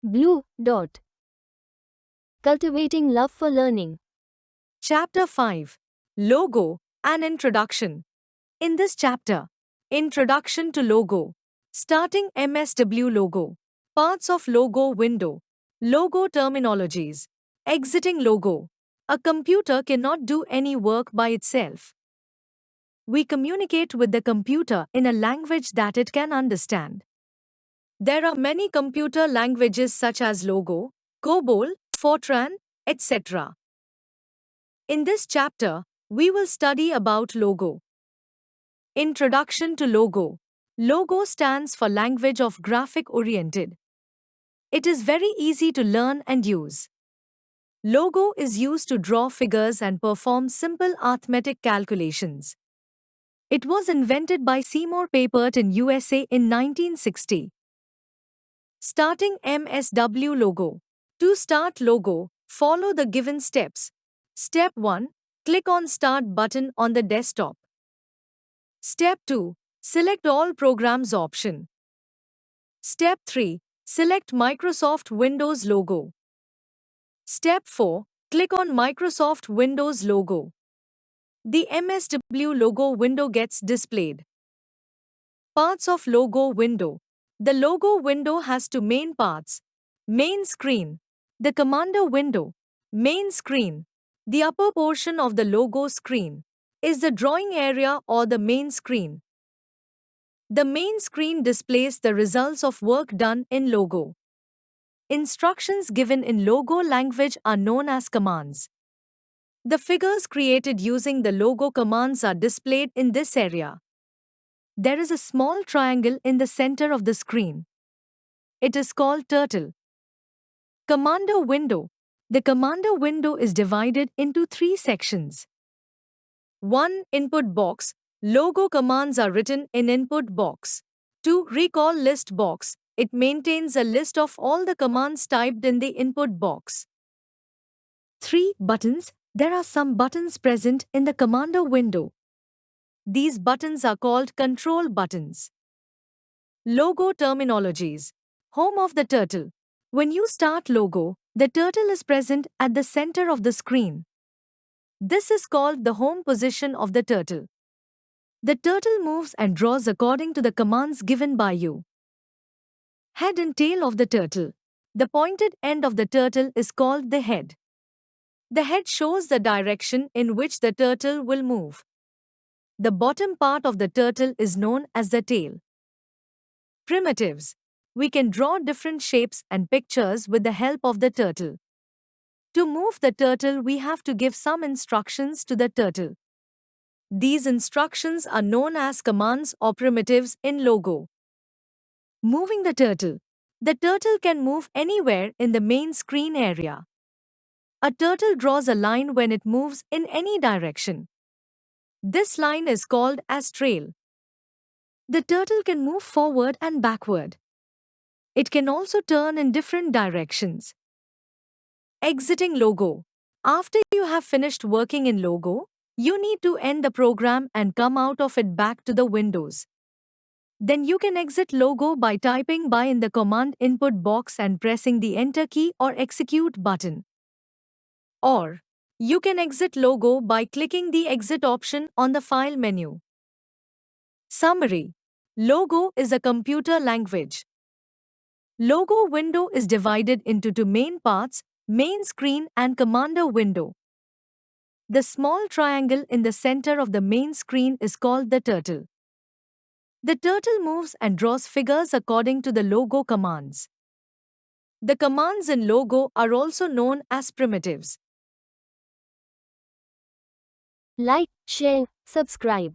Blue Dot. Cultivating Love for Learning. Chapter 5 Logo An Introduction. In this chapter, Introduction to Logo, starting MSW logo, parts of logo window, logo terminologies, exiting logo. A computer cannot do any work by itself. We communicate with the computer in a language that it can understand. There are many computer languages such as Logo, COBOL, Fortran, etc. In this chapter, we will study about Logo. Introduction to Logo. Logo stands for Language of Graphic Oriented. It is very easy to learn and use. Logo is used to draw figures and perform simple arithmetic calculations. It was invented by Seymour Papert in USA in 1960. Starting MSW logo. To start logo, follow the given steps. Step 1. Click on Start button on the desktop. Step 2. Select All Programs option. Step 3. Select Microsoft Windows logo. Step 4. Click on Microsoft Windows logo. The MSW logo window gets displayed. Parts of logo window. The logo window has two main parts. Main screen. The commander window. Main screen. The upper portion of the logo screen is the drawing area or the main screen. The main screen displays the results of work done in logo. Instructions given in logo language are known as commands. The figures created using the logo commands are displayed in this area. There is a small triangle in the center of the screen. It is called turtle. Commander window. The commander window is divided into three sections. 1. Input box. Logo commands are written in input box. 2. Recall list box. It maintains a list of all the commands typed in the input box. 3. Buttons. There are some buttons present in the commander window. These buttons are called control buttons. Logo terminologies. Home of the turtle. When you start logo, the turtle is present at the center of the screen. This is called the home position of the turtle. The turtle moves and draws according to the commands given by you. Head and tail of the turtle. The pointed end of the turtle is called the head. The head shows the direction in which the turtle will move. The bottom part of the turtle is known as the tail. Primitives. We can draw different shapes and pictures with the help of the turtle. To move the turtle, we have to give some instructions to the turtle. These instructions are known as commands or primitives in logo. Moving the turtle. The turtle can move anywhere in the main screen area. A turtle draws a line when it moves in any direction. This line is called as trail. The turtle can move forward and backward. It can also turn in different directions. Exiting logo. After you have finished working in logo, you need to end the program and come out of it back to the windows. Then you can exit logo by typing by in the command input box and pressing the enter key or execute button. Or, you can exit logo by clicking the exit option on the file menu. Summary. Logo is a computer language. Logo window is divided into two main parts, main screen and commander window. The small triangle in the center of the main screen is called the turtle. The turtle moves and draws figures according to the logo commands. The commands in logo are also known as primitives. Like, share, subscribe.